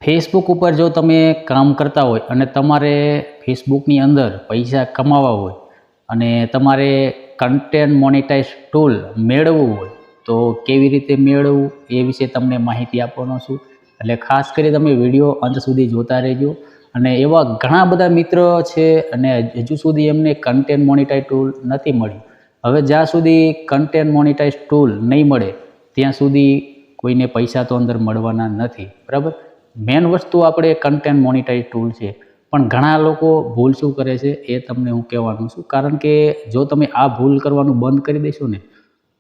Facebook ઉપર જો તમે કામ કરતા હોય અને તમારે ફેસબુકની અંદર પૈસા કમાવા હોય અને તમારે કન્ટેન્ટ મોનેટાઇઝ ટૂલ મેળવવું હોય તો કેવી રીતે મેળવવું એ વિશે તમને માહિતી આપવાનો છું. એટલે ખાસ કરી તમે વિડીયો અંત સુધી જોતા રહેજો. અને એવા ઘણા બધા મિત્રો છે અને હજુ સુધી એમને કન્ટેન્ટ મોનેટાઇઝ ટૂલ નથી મળ્યું. હવે જ્યાં સુધી કન્ટેન્ટ મોનેટાઇઝ ટૂલ નહીં મળે ત્યાં સુધી કોઈને પૈસા તો અંદર મળવાના નથી, બરાબર. મેન વસ્તુ આપણે કન્ટેન્ટ મોનેટાઇઝ ટૂલ છે, પણ ઘણા લોકો ભૂલ શું કરે છે એ તમને હું કહેવાનું છું. કારણ કે જો તમે આ ભૂલ કરવાનું બંધ કરી દેશો ને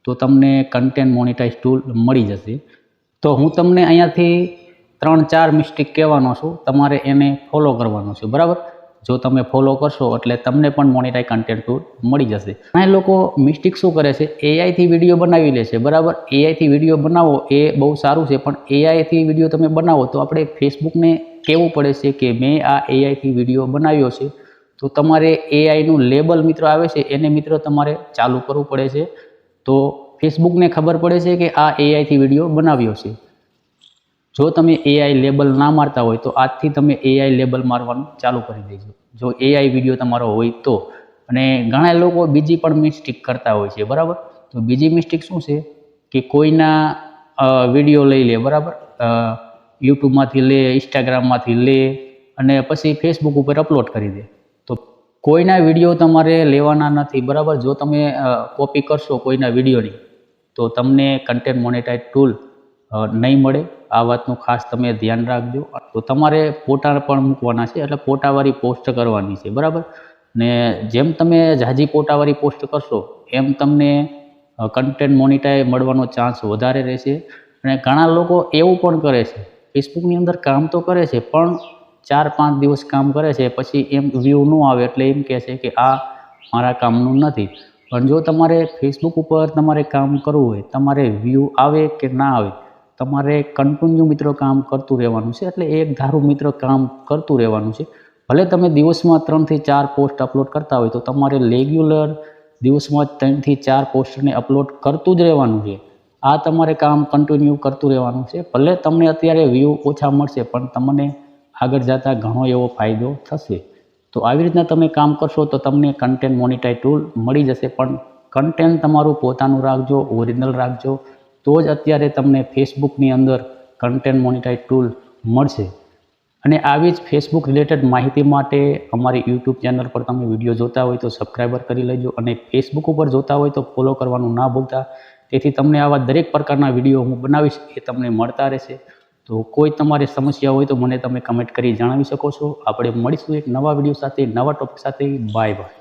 તો તમને કન્ટેન્ટ મોનેટાઇઝ ટૂલ મળી જશે. તો હું તમને અહીંયાથી 3-4 મિસ્ટેક કહેવાનો છું, તમારે એને ફોલો કરવાનો છે, બરાબર. જો તમે ફોલો કરશો એટલે તમને પણ મોનેટાઇઝ કન્ટેન્ટ ટૂલ મળી જશે. ઘણા લોકો મિસ્ટેક શું કરે છે, એઆઈથી વિડીયો બનાવી લે છે, બરાબર. એઆઈથી વિડીયો બનાવો એ બહુ સારું છે, પણ એઆઈથી વિડીયો તમે બનાવો તો આપણે ફેસબુકને કહેવું પડે છે કે મેં આ એઆઈથી વિડીયો બનાવ્યો છે. તો તમારે એઆઈનું લેબલ મિત્રો આવે છે એને મિત્રો તમારે ચાલુ કરવું પડે છે. તો ફેસબુકને ખબર પડે છે કે આ એઆઈથી વિડીયો બનાવ્યો છે. જો તમે એઆઈ લેબલ ના મારતા હોય તો આજથી તમે એઆઈ લેબલ મારવાનું ચાલુ કરી દેજો, જો એઆઈ વિડીયો તમારો હોય તો. અને ઘણા લોકો બીજી પણ મિસ્ટેક કરતા હોય છે, બરાબર. તો બીજી મિસ્ટેક શું છે કે કોઈના વિડીયો લઈ લે, બરાબર. યુટ્યુબમાંથી લે, ઇન્સ્ટાગ્રામમાંથી લે અને પછી ફેસબુક ઉપર અપલોડ કરી દે. તો કોઈના વિડીયો તમારે લેવાના નથી, બરાબર. જો તમે કોપી કરશો કોઈના વિડીયોની તો તમને કન્ટેન્ટ મોનેટાઇઝ ટૂલ નહીં મળે. આ વાતનું ખાસ તમે ધ્યાન રાખજો. તો તમારે ફોટા પણ મૂકવાના છે, એટલે ફોટાવાળી પોસ્ટ કરવાની છે, બરાબર. ને જેમ તમે ઝાઝી ફોટાવાળી પોસ્ટ કરશો એમ તમને કન્ટેન્ટ મોનેટાઇઝ મળવાનો ચાન્સ વધારે રહેશે. અને ઘણા લોકો એવું પણ કરે છે, ફેસબુકની અંદર કામ તો કરે છે પણ 4-5 દિવસ કામ કરે છે, પછી એમ વ્યૂ ન આવે એટલે એમ કહે છે કે આ મારા કામનું નથી. પણ જો તમારે ફેસબુક ઉપર તમારે કામ કરવું હોય, તમારે વ્યૂ આવે કે ના આવે, તમારે કન્ટિન્યુ મિત્રો કામ કરતું રહેવાનું છે. એટલે એક ધારું મિત્રો કામ કરતું રહેવાનું છે. ભલે તમે દિવસમાં 3-4 પોસ્ટ અપલોડ કરતા હોય તો તમારે રેગ્યુલર દિવસમાં 3-4 પોસ્ટને અપલોડ કરતું જ રહેવાનું છે. આ તમારે કામ કન્ટિન્યુ કરતું રહેવાનું છે. ભલે તમને અત્યારે વ્યૂ ઓછા મળશે પણ તમને આગળ જતાં ઘણો એવો ફાયદો થશે. તો આવી રીતના તમે કામ કરશો તો તમને કન્ટેન્ટ મોનેટાઇઝ ટૂલ મળી જશે. પણ કન્ટેન્ટ તમારું પોતાનું રાખજો, ઓરિજિનલ રાખજો, તો જ અત્યારે તમને ફેસબુકની અંદર કન્ટેન્ટ મોનેટાઇઝ ટૂલ મળશે. અને આવી જ ફેસબુક રિલેટેડ માહિતી માટે અમારી યુટ્યુબ ચેનલ પર તમે વિડીયો જોતા હોય તો સબસ્ક્રાઈબર કરી લેજો. અને ફેસબુક ઉપર જોતા હોય તો ફોલો કરવાનું ના ભૂલતા. તેથી તમને આવા દરેક પ્રકારના વિડીયો હું બનાવીશ એ તમને મળતા રહેશે. તો કોઈ તમારી સમસ્યા હોય તો મને તમે કમેન્ટ કરી જણાવી શકો છો. આપણે મળીશું એક નવા વિડીયો સાથે, નવા ટોપિક સાથે. Bye bye.